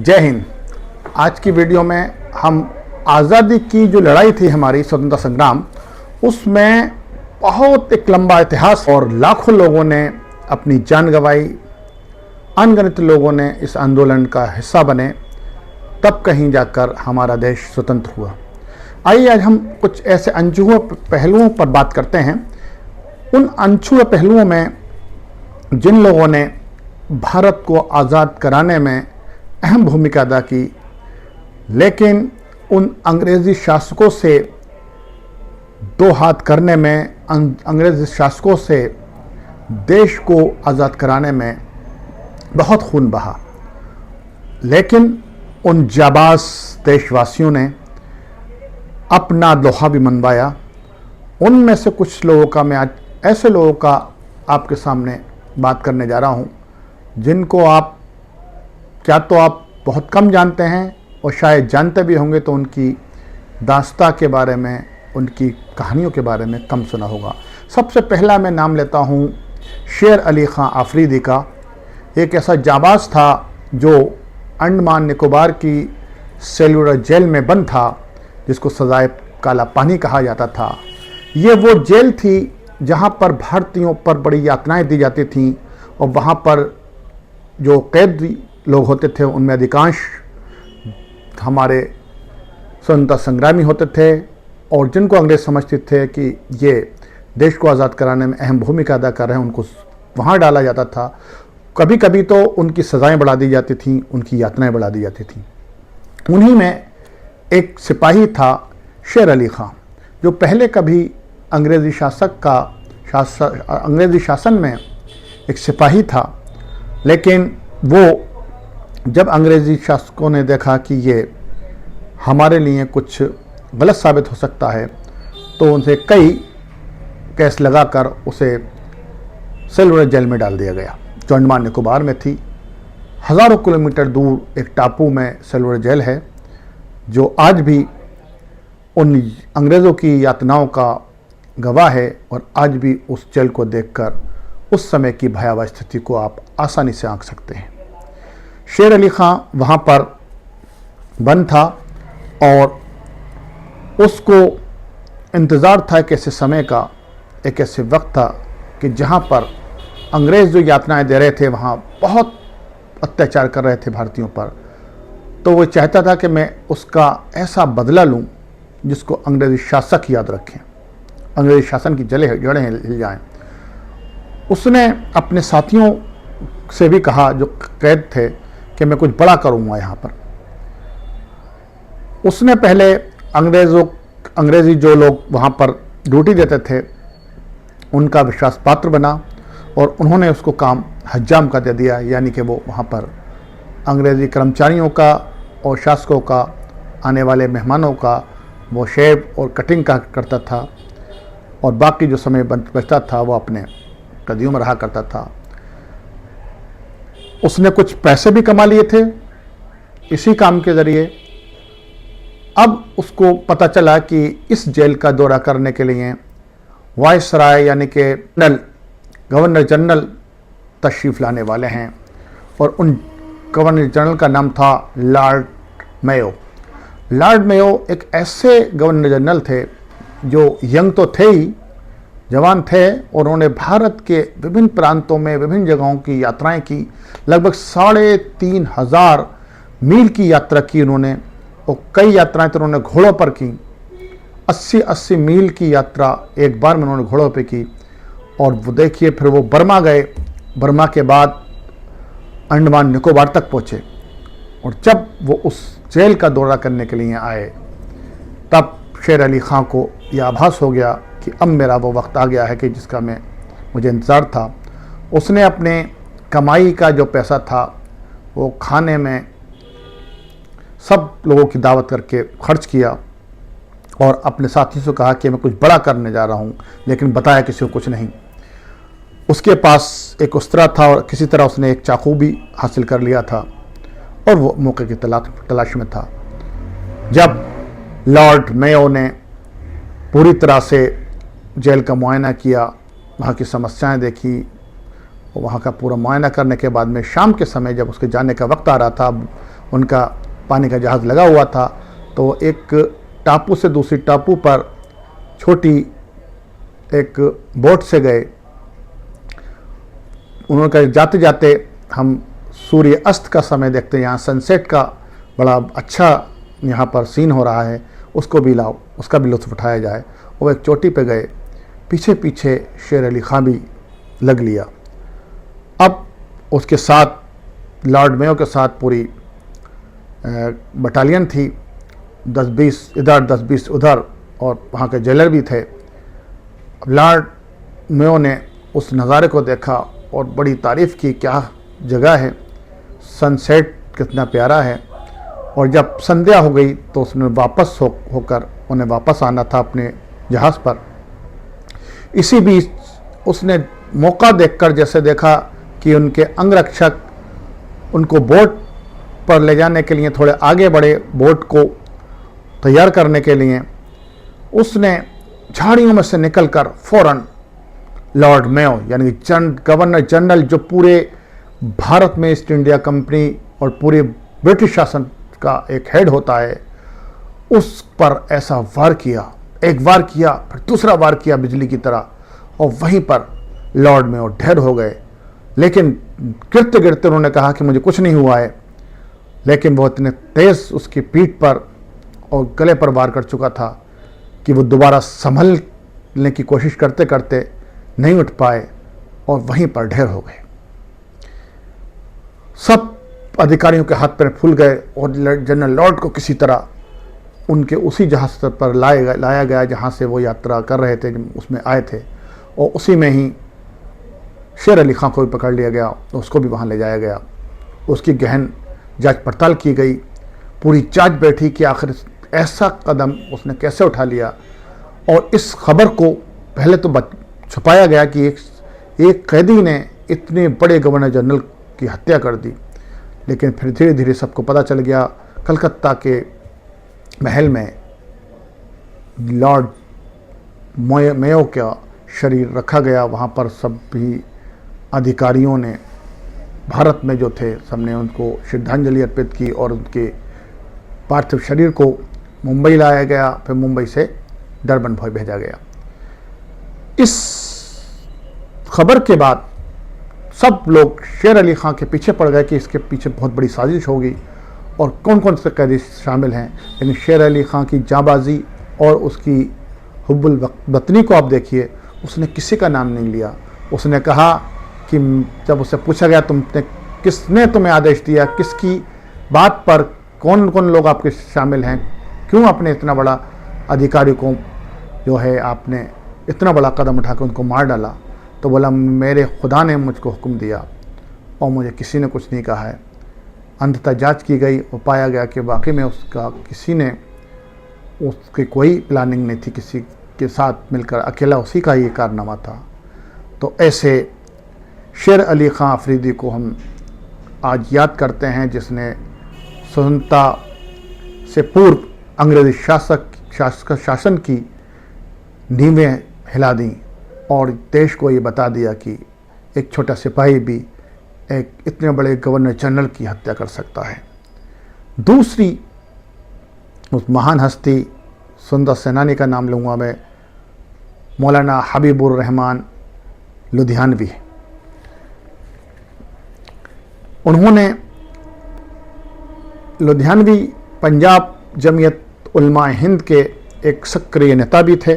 जय हिंद। आज की वीडियो में हम आज़ादी की जो लड़ाई थी, हमारी स्वतंत्रता संग्राम, उसमें बहुत एक लंबा इतिहास और लाखों लोगों ने अपनी जान गंवाई, अनगिनत लोगों ने इस आंदोलन का हिस्सा बने, तब कहीं जाकर हमारा देश स्वतंत्र हुआ। आइए आज हम कुछ ऐसे अनछुए पहलुओं पर बात करते हैं। उन अनछुए पहलुओं में जिन लोगों ने भारत को आज़ाद कराने में अहम भूमिका अदा की, लेकिन उन अंग्रेज़ी शासकों से दो हाथ करने में, अंग्रेज़ी शासकों से देश को आज़ाद कराने में बहुत खून बहा। लेकिन उन जाबाज देशवासियों ने अपना लोहा भी मनवाया। उनमें से कुछ लोगों का मैं आज ऐसे लोगों का आपके सामने बात करने जा रहा हूँ जिनको आप बहुत कम जानते हैं और शायद जानते भी होंगे तो उनकी दास्तां के बारे में, उनकी कहानियों के बारे में कम सुना होगा। सबसे पहला मैं नाम लेता हूँ शेर अली ख़ां आफरीदी का। एक ऐसा जाबाज था जो अंडमान निकोबार की सेलुलर जेल में बंद था, जिसको सजाए काला पानी कहा जाता था। ये वो जेल थी जहाँ पर भारतीयों पर बड़ी यातनाएं दी जाती थीं, और वहाँ पर जो कैदी लोग होते थे उनमें अधिकांश हमारे स्वतंत्रता संग्रामी होते थे, और जिनको अंग्रेज समझते थे कि ये देश को आज़ाद कराने में अहम भूमिका अदा कर रहे हैं, उनको वहाँ डाला जाता था। कभी कभी तो उनकी सज़ाएं बढ़ा दी जाती थीं, उनकी यातनाएं बढ़ा दी जाती थीं। उन्हीं में एक सिपाही था शेर अली ख़ां, जो पहले कभी अंग्रेज़ी अंग्रेज़ी शासन में एक सिपाही था। लेकिन वो जब अंग्रेज़ी शासकों ने देखा कि ये हमारे लिए कुछ गलत साबित हो सकता है, तो उनसे कई केस लगाकर उसे सेलुलर जेल में डाल दिया गया, जो अंडमान निकोबार में थी। हज़ारों किलोमीटर दूर एक टापू में सेलुलर जेल है, जो आज भी उन अंग्रेज़ों की यातनाओं का गवाह है, और आज भी उस जेल को देखकर उस समय की भयावह स्थिति को आप आसानी से आंक सकते हैं। शेर अली ख़ां वहाँ पर बंद था, और उसको इंतज़ार था एक ऐसे समय का, एक ऐसे वक्त था कि जहाँ पर अंग्रेज़ जो यातनाएं दे रहे थे, वहाँ बहुत अत्याचार कर रहे थे भारतीयों पर। तो वो चाहता था कि मैं उसका ऐसा बदला लूँ जिसको अंग्रेज़ी शासक याद रखें, अंग्रेज़ी शासन की जड़ें हिल जाएं। उसने अपने साथियों से भी कहा, जो कैद थे, कि मैं कुछ बड़ा करूँगा यहाँ पर। उसने पहले अंग्रेज़ी जो लोग वहाँ पर ड्यूटी देते थे उनका विश्वास पात्र बना, और उन्होंने उसको काम हज्जाम का दे दिया, यानी कि वो वहाँ पर अंग्रेज़ी कर्मचारियों का और शासकों का, आने वाले मेहमानों का वो शेव और कटिंग का करता था, और बाकी जो समय बचता था वो अपने कदियों में रहा करता था। उसने कुछ पैसे भी कमा लिए थे इसी काम के ज़रिए। अब उसको पता चला कि इस जेल का दौरा करने के लिए वायसराय यानी कि गवर्नर जनरल तशरीफ़ लाने वाले हैं, और उन गवर्नर जनरल का नाम था लॉर्ड मेयो। लॉर्ड मेयो एक ऐसे गवर्नर जनरल थे जो यंग तो थे ही, जवान थे, और उन्होंने भारत के विभिन्न प्रांतों में विभिन्न जगहों की यात्राएं की। लगभग 3,500 मील की यात्रा की उन्होंने, और कई यात्राएं तो उन्होंने घोड़ों पर की। 80-80 मील की यात्रा एक बार में उन्होंने घोड़ों पे की। और वो देखिए, फिर वो बर्मा गए। बर्मा के बाद अंडमान निकोबार तक पहुँचे, और जब वो उस जेल का दौरा करने के लिए आए, तब शेर अली ख़ां को यह आभास हो गया कि अब मेरा वो वक्त आ गया है कि जिसका मुझे इंतज़ार था। उसने अपने कमाई का जो पैसा था वो खाने में सब लोगों की दावत करके खर्च किया, और अपने साथी से कहा कि मैं कुछ बड़ा करने जा रहा हूँ, लेकिन बताया किसी को कुछ नहीं। उसके पास एक उस्तरा था, और किसी तरह उसने एक चाकू भी हासिल कर लिया था, और वो मौके की तलाश में था। जब लॉर्ड मेयो ने पूरी तरह से जेल का मुआयना किया, वहाँ की समस्याएं देखी, और वहाँ का पूरा मुआयना करने के बाद में शाम के समय जब उसके जाने का वक्त आ रहा था, उनका पानी का जहाज़ लगा हुआ था, तो एक टापू से दूसरी टापू पर छोटी एक बोट से गए। उन्होंने कहा जाते जाते हम सूर्य अस्त का समय देखते हैं, यहाँ सनसेट का बड़ा अच्छा यहाँ पर सीन हो रहा है, उसको भी लाओ, उसका भी लुत्फ़ उठाया जाए। वो एक चोटी पे गए, पीछे पीछे शेर अली ख़ां भी लग लिया। अब उसके साथ लॉर्ड मेयो के साथ पूरी बटालियन थी, 10-20 इधर 10-20 उधर, और वहाँ के जेलर भी थे। लॉर्ड मेयो ने उस नज़ारे को देखा और बड़ी तारीफ़ की, क्या जगह है, सनसेट कितना प्यारा है। और जब संध्या हो गई तो उसने वापस होकर उन्हें वापस आना था अपने जहाज़ पर। इसी बीच उसने मौका देखकर जैसे देखा कि उनके अंगरक्षक उनको बोट पर ले जाने के लिए थोड़े आगे बढ़े, बोट को तैयार करने के लिए, उसने झाड़ियों में से निकलकर फौरन लॉर्ड मेयो यानी गवर्नर जनरल, जो पूरे भारत में ईस्ट इंडिया कंपनी और पूरे ब्रिटिश शासन का एक हेड होता है, उस पर ऐसा वार किया, एक वार किया फिर दूसरा वार किया बिजली की तरह, और वहीं पर लॉर्ड मेयो ढेर हो गए। लेकिन गिरते गिरते उन्होंने कहा कि मुझे कुछ नहीं हुआ है, लेकिन वो इतने तेज उसकी पीठ पर और गले पर वार कर चुका था कि वो दोबारा संभलने की कोशिश करते करते नहीं उठ पाए और वहीं पर ढेर हो गए। सब अधिकारियों के हाथ पैर फूल गए और जनरल लॉर्ड को किसी तरह उनके उसी जहाज़ पर लाया गया जहाँ से वो यात्रा कर रहे थे, उसमें आए थे, और उसी में ही शेर अली ख़ां को भी पकड़ लिया गया, उसको भी वहाँ ले जाया गया। उसकी गहन जांच पड़ताल की गई, पूरी जांच बैठी कि आखिर ऐसा कदम उसने कैसे उठा लिया। और इस खबर को पहले तो छुपाया गया कि एक कैदी ने इतने बड़े गवर्नर जनरल की हत्या कर दी, लेकिन फिर धीरे धीरे सबको पता चल गया। कलकत्ता के महल में लॉर्ड मेयो का शरीर रखा गया, वहाँ पर सभी अधिकारियों ने, भारत में जो थे, सबने उनको श्रद्धांजलि अर्पित की और उनके पार्थिव शरीर को मुंबई लाया गया, फिर मुंबई से डरबन भेजा गया। इस खबर के बाद सब लोग शेर अली ख़ां के पीछे पड़ गए कि इसके पीछे बहुत बड़ी साजिश होगी और कौन कौन से कैदी शामिल हैं। लेकिन शेर अली ख़ां की जाबाजी और उसकी हुब्बुल वतनी को आप देखिए, उसने किसी का नाम नहीं लिया। उसने कहा कि जब उससे पूछा गया किसने तुम्हें आदेश दिया, किसकी बात पर, कौन कौन लोग आपके शामिल हैं, क्यों आपने इतना बड़ा अधिकारी को जो है आपने इतना बड़ा कदम उठाकर उनको मार डाला, तो बोला मेरे खुदा ने मुझको हुक्म दिया और मुझे किसी ने कुछ नहीं कहा है। अंततः जांच की गई और पाया गया कि वाकई में उसका किसी ने, उसकी कोई प्लानिंग नहीं थी, किसी के साथ मिलकर अकेला उसी का ये कारनामा था। तो ऐसे शेर अली ख़ां अफरीदी को हम आज याद करते हैं, जिसने स्वतंत्रता से पूर्व अंग्रेज़ी शासन की नींवें हिला दी और देश को ये बता दिया कि एक छोटा सिपाही भी एक इतने बड़े गवर्नर जनरल की हत्या कर सकता है। दूसरी उस महान हस्ती सुंदर सेनानी का नाम लूँगा मैं, मौलाना हबीबुर रहमान लुधियानवी। उन्होंने लुधियानवी पंजाब जमीयत उलमा हिंद के एक सक्रिय नेता भी थे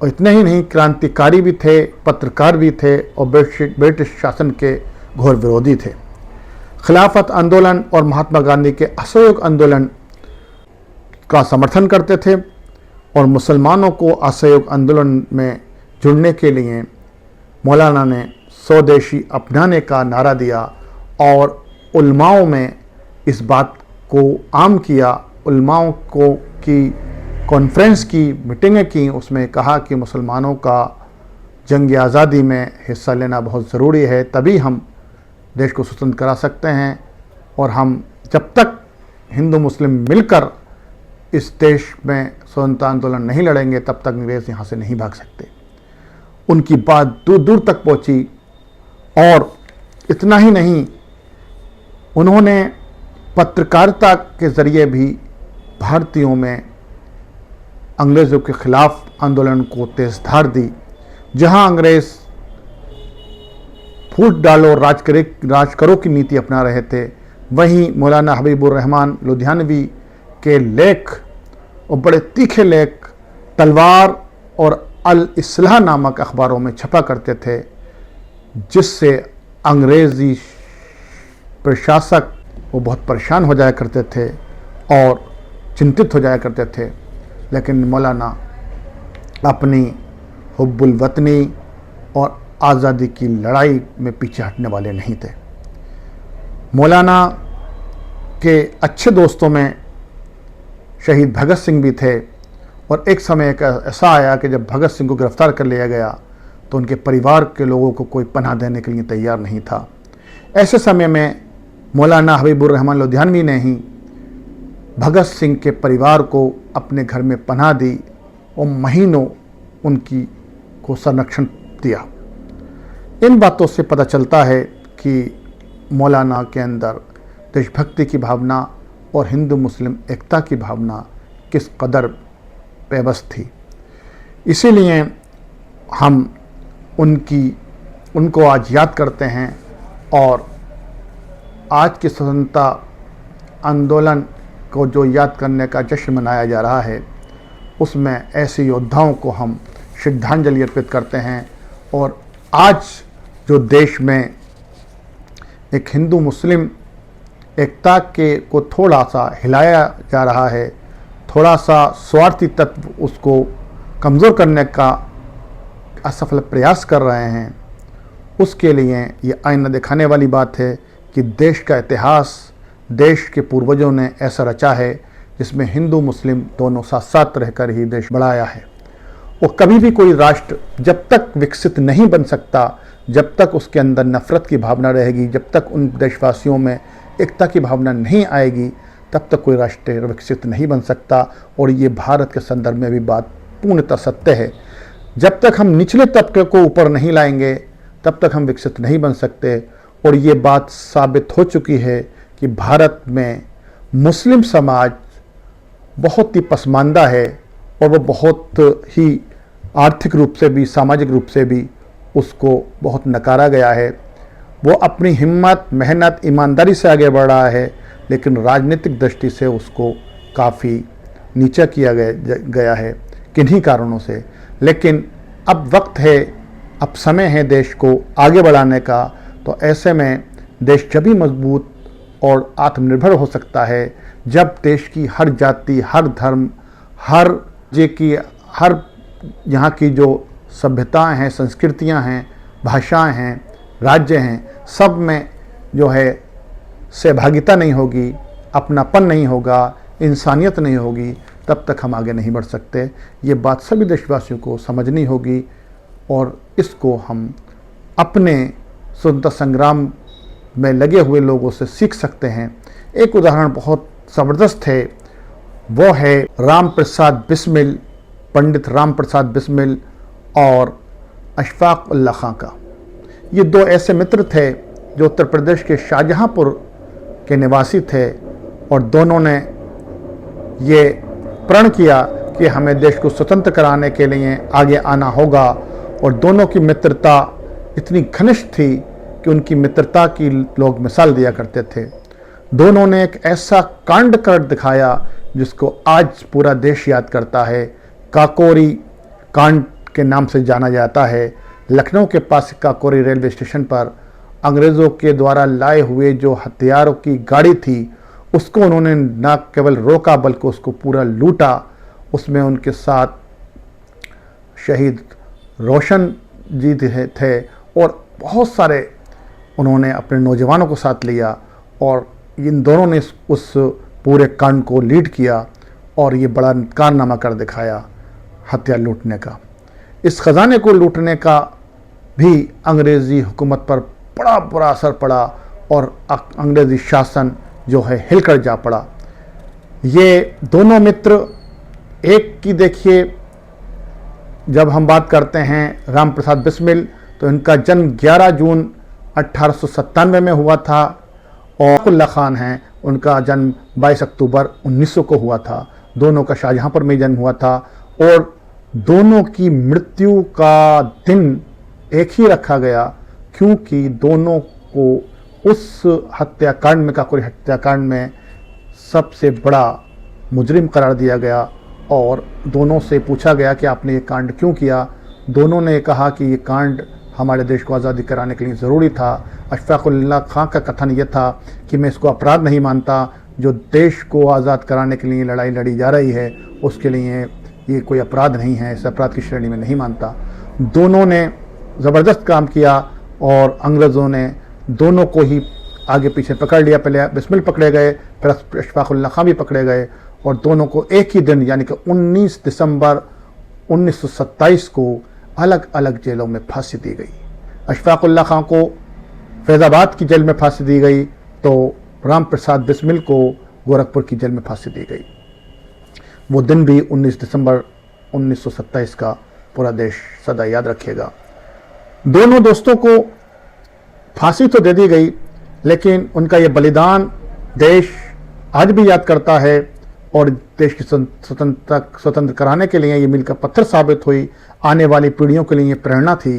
और इतने ही नहीं, क्रांतिकारी भी थे, पत्रकार भी थे और ब्रिटिश शासन के घोर विरोधी थे। खिलाफत आंदोलन और महात्मा गांधी के असहयोग आंदोलन का समर्थन करते थे और मुसलमानों को असहयोग आंदोलन में जुड़ने के लिए मौलाना ने स्वदेशी अपनाने का नारा दिया और उलमाओं में इस बात को आम किया। उलमाओं को की कॉन्फ्रेंस की, मीटिंगें की, उसमें कहा कि मुसलमानों का जंग आज़ादी में हिस्सा लेना बहुत ज़रूरी है, तभी हम देश को स्वतंत्र करा सकते हैं और हम जब तक हिंदू मुस्लिम मिलकर इस देश में स्वतंत्रता आंदोलन नहीं लड़ेंगे तब तक अंग्रेज़ यहाँ से नहीं भाग सकते। उनकी बात दूर दूर तक पहुँची और इतना ही नहीं, उन्होंने पत्रकारिता के ज़रिए भी भारतीयों में अंग्रेज़ों के ख़िलाफ़ आंदोलन को तेज़ धार दी। जहां अंग्रेज़ फूट डालो राज करो की नीति अपना रहे थे, वहीं मौलाना हबीबुर रहमान लुधियानवी के लेख और बड़े तीखे लेख तलवार और अल इस्लाह नामक अखबारों में छपा करते थे, जिससे अंग्रेज़ी प्रशासक वो बहुत परेशान हो जाया करते थे और चिंतित हो जाया करते थे। लेकिन मौलाना अपनी हुब्बुल वतनी और आज़ादी की लड़ाई में पीछे हटने वाले नहीं थे। मौलाना के अच्छे दोस्तों में शहीद भगत सिंह भी थे और एक समय ऐसा आया कि जब भगत सिंह को गिरफ्तार कर लिया गया तो उनके परिवार के लोगों को कोई पनाह देने के लिए तैयार नहीं था। ऐसे समय में मौलाना हबीबुर रहमान लुधियानवी ने ही भगत सिंह के परिवार को अपने घर में पनाह दी और महीनों उनकी को संरक्षण दिया। इन बातों से पता चलता है कि मौलाना के अंदर देशभक्ति की भावना और हिंदू मुस्लिम एकता की भावना किस कदर पेवस्त थी। इसीलिए हम उनको आज याद करते हैं और आज की स्वतंत्रता आंदोलन को जो याद करने का जश्न मनाया जा रहा है, उसमें ऐसे योद्धाओं को हम श्रद्धांजलि अर्पित करते हैं। और आज जो देश में एक हिंदू मुस्लिम एकता के को थोड़ा सा हिलाया जा रहा है, थोड़ा सा स्वार्थी तत्व उसको कमज़ोर करने का असफल प्रयास कर रहे हैं, उसके लिए ये आईना दिखाने वाली बात है कि देश का इतिहास देश के पूर्वजों ने ऐसा रचा है जिसमें हिंदू मुस्लिम दोनों साथ साथ रहकर ही देश बढ़ाया है। वो कभी भी कोई राष्ट्र जब तक विकसित नहीं बन सकता, जब तक उसके अंदर नफ़रत की भावना रहेगी, जब तक उन देशवासियों में एकता की भावना नहीं आएगी, तब तक कोई राष्ट्र विकसित नहीं बन सकता। और ये भारत के संदर्भ में भी बात पूर्णतः सत्य है। जब तक हम निचले तबके को ऊपर नहीं लाएंगे, तब तक हम विकसित नहीं बन सकते। और ये बात साबित हो चुकी है कि भारत में मुस्लिम समाज बहुत ही पसमानदा है और वो बहुत ही आर्थिक रूप से भी, सामाजिक रूप से भी उसको बहुत नकारा गया है। वो अपनी हिम्मत, मेहनत, ईमानदारी से आगे बढ़ रहा है, लेकिन राजनीतिक दृष्टि से उसको काफ़ी नीचा किया गया है किन्हीं कारणों से। लेकिन अब वक्त है, अब समय है देश को आगे बढ़ाने का। तो ऐसे में देश जब भी मजबूत और आत्मनिर्भर हो सकता है जब देश की हर जाति, हर धर्म, हर यहाँ की जो सभ्यताएं हैं, संस्कृतियां हैं, भाषाएं हैं, राज्य हैं, सब में जो है सहभागिता नहीं होगी, अपनापन नहीं होगा, इंसानियत नहीं होगी, तब तक हम आगे नहीं बढ़ सकते। ये बात सभी देशवासियों को समझनी होगी और इसको हम अपने स्वतंत्रता संग्राम में लगे हुए लोगों से सीख सकते हैं। एक उदाहरण बहुत ज़बरदस्त है, वो है राम प्रसाद बिस्मिल, पंडित राम प्रसाद बिस्मिल और अशफाक उल्लाह खां का। ये दो ऐसे मित्र थे जो उत्तर प्रदेश के शाहजहांपुर के निवासी थे और दोनों ने ये प्रण किया कि हमें देश को स्वतंत्र कराने के लिए आगे आना होगा। और दोनों की मित्रता इतनी घनिष्ठ थी कि उनकी मित्रता की लोग मिसाल दिया करते थे। दोनों ने एक ऐसा कांड कर दिखाया जिसको आज पूरा देश याद करता है। काकोरी कांड के नाम से जाना जाता है। लखनऊ के पास काकोरी रेलवे स्टेशन पर अंग्रेज़ों के द्वारा लाए हुए जो हथियारों की गाड़ी थी, उसको उन्होंने न केवल रोका बल्कि उसको पूरा लूटा। उसमें उनके साथ शहीद रोशन जी थे और बहुत सारे उन्होंने अपने नौजवानों को साथ लिया और इन दोनों ने उस पूरे कांड को लीड किया और ये बड़ा कारनामा कर दिखाया हथियार लूटने का। इस ख़जाने को लूटने का भी अंग्रेज़ी हुकूमत पर बड़ा बुरा असर पड़ा और अंग्रेज़ी शासन जो है हिलकर जा पड़ा। ये दोनों मित्र, एक की देखिए, जब हम बात करते हैं राम प्रसाद बिस्मिल, तो इनका जन्म 11 जून 1897 में हुआ था और उल्लाह खान हैं उनका जन्म 22 अक्टूबर 1900 को हुआ था। दोनों का शाहजहाँपुर में जन्म हुआ था और दोनों की मृत्यु का दिन एक ही रखा गया क्योंकि दोनों को उस हत्याकांड में काकोरी हत्याकांड में सबसे बड़ा मुजरिम करार दिया गया और दोनों से पूछा गया कि आपने ये कांड क्यों किया। दोनों ने कहा कि ये कांड हमारे देश को आज़ादी कराने के लिए ज़रूरी था। अशफाक़ उल्लाह खां का कथन ये था कि मैं इसको अपराध नहीं मानता, जो देश को आज़ाद कराने के लिए लड़ाई लड़ी जा रही है उसके लिए ये कोई अपराध नहीं है, इस अपराध की श्रेणी में नहीं मानता। दोनों ने ज़बरदस्त काम किया और अंग्रेज़ों ने दोनों को ही आगे पीछे पकड़ लिया। पहले बिस्मिल पकड़े गए, फिर अशफाक़ उल्लाह खां भी पकड़े गए और दोनों को एक ही दिन यानी कि 19 दिसंबर 1927 को अलग अलग जेलों में फांसी दी गई। अशफाक़ उल्लाह खां को फैज़ाबाद की जेल में फांसी दी गई तो राम प्रसाद बिस्मिल को गोरखपुर की जेल में फांसी दी गई। वो दिन भी 19 दिसंबर 1927 का पूरा देश सदा याद रखेगा। दोनों दोस्तों को फांसी तो दे दी गई लेकिन उनका ये बलिदान देश आज भी याद करता है और देश की स्वतंत्र कराने के लिए ये मील का पत्थर साबित हुई। आने वाली पीढ़ियों के लिए प्रेरणा थी।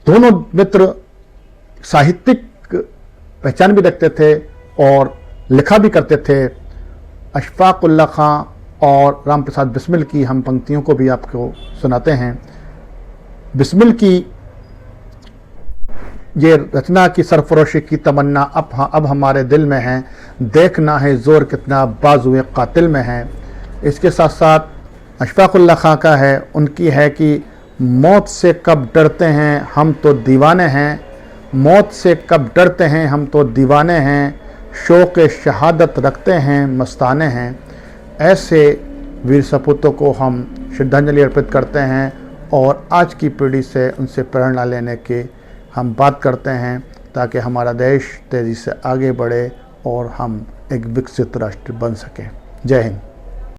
दोनों मित्र साहित्यिक पहचान भी रखते थे और लिखा भी करते थे। अशफाक़ उल्लाह खां और राम प्रसाद बिस्मिल की हम पंक्तियों को भी आपको सुनाते हैं। बिस्मिल की ये रचना की सरफरोशी की तमन्ना अब हमारे दिल में है, देखना है ज़ोर कितना बाजुए कातिल में है। इसके साथ साथ अशफाक़ उल्लाह खां का है, उनकी है कि मौत से कब डरते हैं हम तो दीवाने हैं, मौत से कब डरते हैं हम तो दीवाने हैं, शौक़ शहादत रखते हैं मस्ताने हैं। ऐसे वीर सपूतों को हम श्रद्धांजलि अर्पित करते हैं और आज की पीढ़ी से उनसे प्रेरणा लेने की हम बात करते हैं ताकि हमारा देश तेज़ी से आगे बढ़े और हम एक विकसित राष्ट्र बन सकें। जय हिंद।